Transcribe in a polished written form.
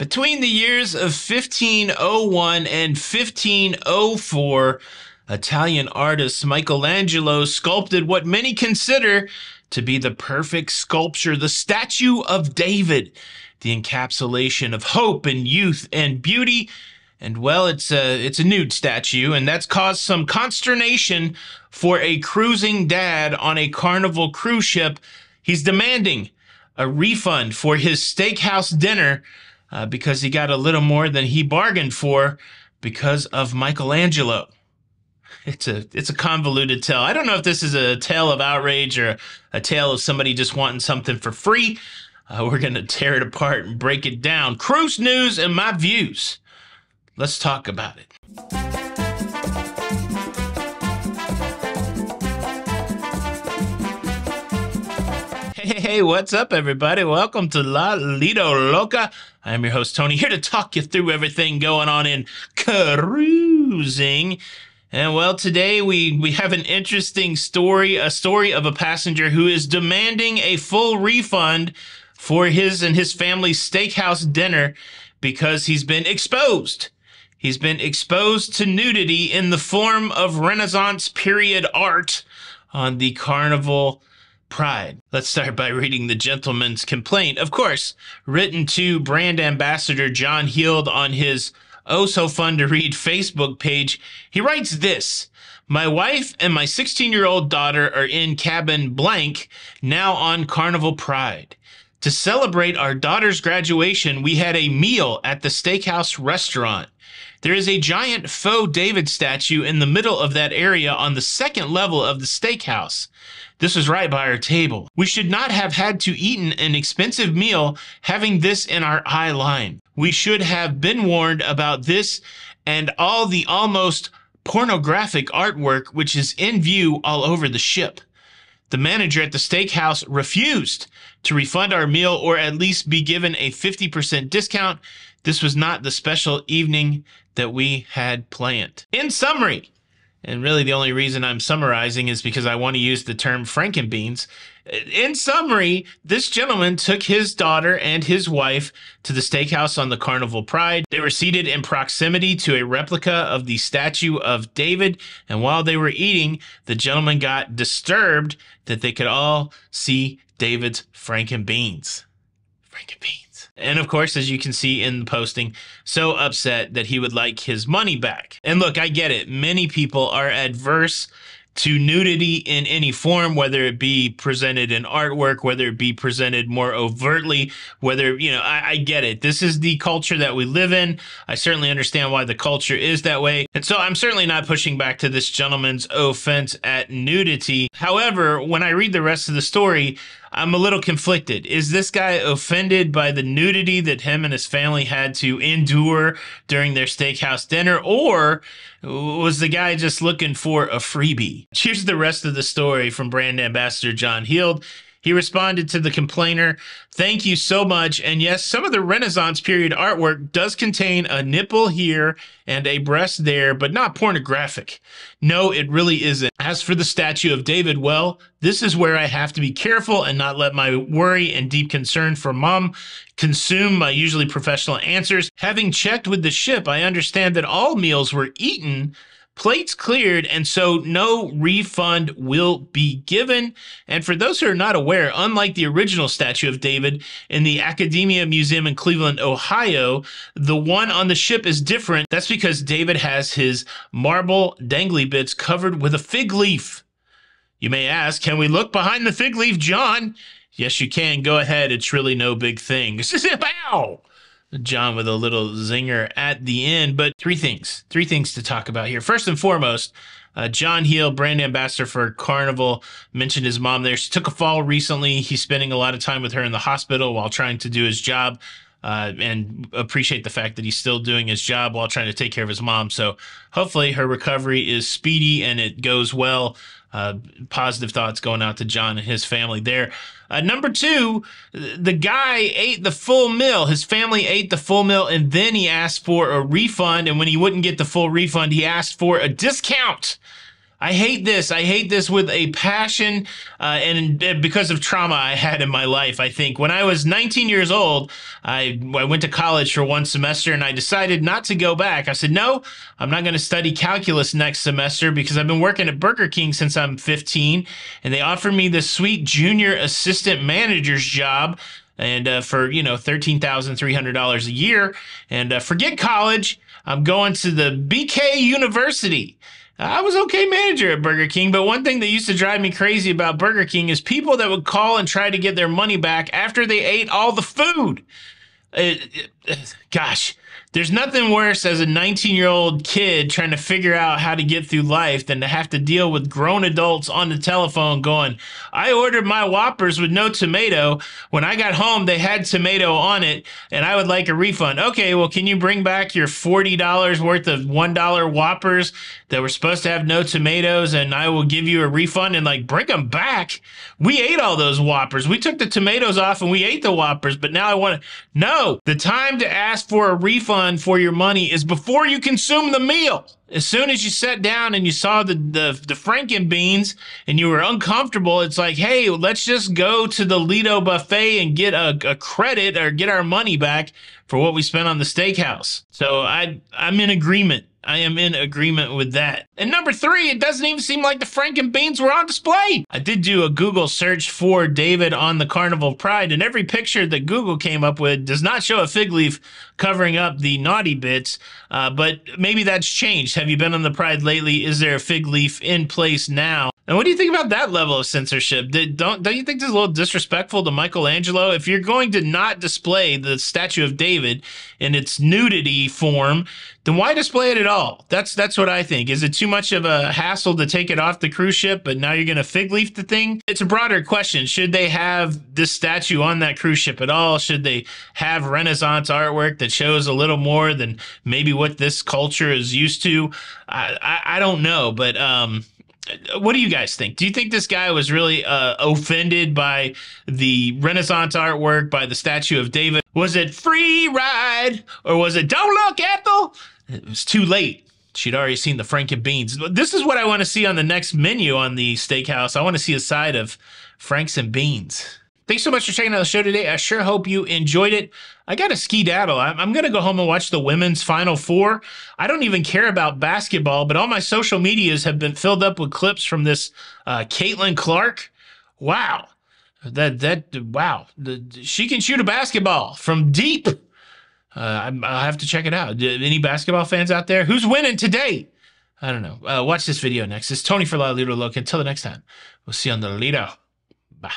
Between the years of 1501 and 1504, Italian artist Michelangelo sculpted what many consider to be the perfect sculpture, the Statue of David, the encapsulation of hope and youth and beauty. And well, it's a nude statue, and that's caused some consternation for a cruising dad on a Carnival cruise ship. He's demanding a refund for his steakhouse dinner because he got a little more than he bargained for because of Michelangelo. It's a convoluted tale. I don't know if this is a tale of outrage or a tale of somebody just wanting something for free. We're going to tear it apart and break it down. Cruise news and my views. Let's talk about it. Hey, what's up, everybody? Welcome to La Lido Loca. I'm your host, Tony, here to talk you through everything going on in cruising. And well, today we have an interesting story, a story of a passenger who is demanding a full refund for his and his family's steakhouse dinner because he's been exposed. He's been exposed to nudity in the form of Renaissance period art on the Carnival Pride. Let's start by reading the gentleman's complaint. Of course, written to brand ambassador John Heald on his oh-so-fun-to-read Facebook page. He writes this: "My wife and my 16-year-old daughter are in cabin blank, now on Carnival Pride. To celebrate our daughter's graduation, we had a meal at the Steakhouse restaurant. There is a giant faux David statue in the middle of that area on the second level of the steakhouse. This was right by our table. We should not have had to eat an expensive meal having this in our eye line. We should have been warned about this and all the almost pornographic artwork which is in view all over the ship. The manager at the steakhouse refused to refund our meal or at least be given a 50% discount. This was not the special evening that we had planned." In summary, and really the only reason I'm summarizing is because I want to use the term frankenbeans. In summary, this gentleman took his daughter and his wife to the steakhouse on the Carnival Pride. They were seated in proximity to a replica of the Statue of David, and while they were eating, the gentleman got disturbed that they could all see David's frankenbeans. Frankenbeans. And of course, as you can see in the posting, so upset that he would like his money back. And look, I get it. Many people are adverse to nudity in any form, whether it be presented in artwork, whether it be presented more overtly, whether, I get it. This is the culture that we live in. I certainly understand why the culture is that way. And so I'm certainly not pushing back to this gentleman's offense at nudity. However, when I read the rest of the story, I'm a little conflicted. Is this guy offended by the nudity that him and his family had to endure during their steakhouse dinner, or was the guy just looking for a freebie? Here's the rest of the story from brand ambassador John Heald. He responded to the complainer, "Thank you so much. And yes, some of the Renaissance period artwork does contain a nipple here and a breast there, but not pornographic. No, it really isn't. As for the Statue of David, well, this is where I have to be careful and not let my worry and deep concern for mom consume my usually professional answers. Having checked with the ship, I understand that all meals were eaten, plates cleared, and so no refund will be given. And for those who are not aware, unlike the original Statue of David in the Academia Museum in Cleveland, Ohio, the one on the ship is different. That's because David has his marble dangly bits covered with a fig leaf." You may ask, can we look behind the fig leaf, John? Yes, you can. Go ahead. It's really no big thing. Bow! John with a little zinger at the end, but three things to talk about here. First and foremost, John Heald, brand ambassador for Carnival, mentioned his mom there. She took a fall recently. He's spending a lot of time with her in the hospital while trying to do his job, and appreciate the fact that he's still doing his job while trying to take care of his mom. So hopefully her recovery is speedy and it goes well. Positive thoughts going out to John and his family there. Number two, the guy ate the full meal. His family ate the full meal, and then he asked for a refund. And when he wouldn't get the full refund, he asked for a discount. I hate this. I hate this with a passion, and because of trauma I had in my life. I think when I was 19 years old, I went to college for one semester, and I decided not to go back. I said, no, I'm not going to study calculus next semester because I've been working at Burger King since I'm 15, and they offered me this sweet junior assistant manager's job, and for $13,300 a year. And forget college. I'm going to the BK University. I was okay manager at Burger King, but one thing that used to drive me crazy about Burger King is people that would call and try to get their money back after they ate all the food. Gosh, there's nothing worse as a 19-year-old kid trying to figure out how to get through life than to have to deal with grown adults on the telephone going, I ordered my Whoppers with no tomato. When I got home, they had tomato on it, and I would like a refund. Okay, well, can you bring back your $40 worth of $1 Whoppers that were supposed to have no tomatoes, and I will give you a refund? And like, bring them back. We ate all those Whoppers. We took the tomatoes off and we ate the Whoppers, but now I want to. No, the time to ask for a refund for your money is before you consume the meal. As soon as you sat down and you saw the Franken beans and you were uncomfortable, it's like, hey, let's just go to the Lido buffet and get a credit or get our money back for what we spent on the steakhouse. So I'm in agreement. I am in agreement with that. And number 3, it doesn't even seem like the Franken beans were on display. I did do a Google search for David on the Carnival Pride, and every picture that Google came up with does not show a fig leaf covering up the naughty bits, but maybe that's changed. Have you been on the Pride lately? Is there a fig leaf in place now? And what do you think about that level of censorship? Don't you think this is a little disrespectful to Michelangelo? If you're going to not display the statue of David in its nudity form, then why display it at all? That's what I think. Is it too much of a hassle to take it off the cruise ship, but now you're going to fig leaf the thing? It's a broader question. Should they have this statue on that cruise ship at all? Should they have Renaissance artwork that shows a little more than maybe what this culture is used to? I don't know, but what do you guys think? Do you think this guy was really offended by the Renaissance artwork, by the statue of David? Was it free ride, or was it don't look, Ethel? It was too late. She'd already seen the Franken beans. This is what I want to see on the next menu on the steakhouse. I want to see a side of Franks and beans. Thanks so much for checking out the show today. I sure hope you enjoyed it. I got to ski-daddle. I'm going to go home and watch the women's Final Four. I don't even care about basketball, but all my social medias have been filled up with clips from this Caitlin Clark. Wow. Wow. She can shoot a basketball from deep. I'll have to check it out. Any basketball fans out there? Who's winning today? I don't know. Watch this video next. It's Tony for La Lido Loca. Until the next time, we'll see you on the Lido. Bye.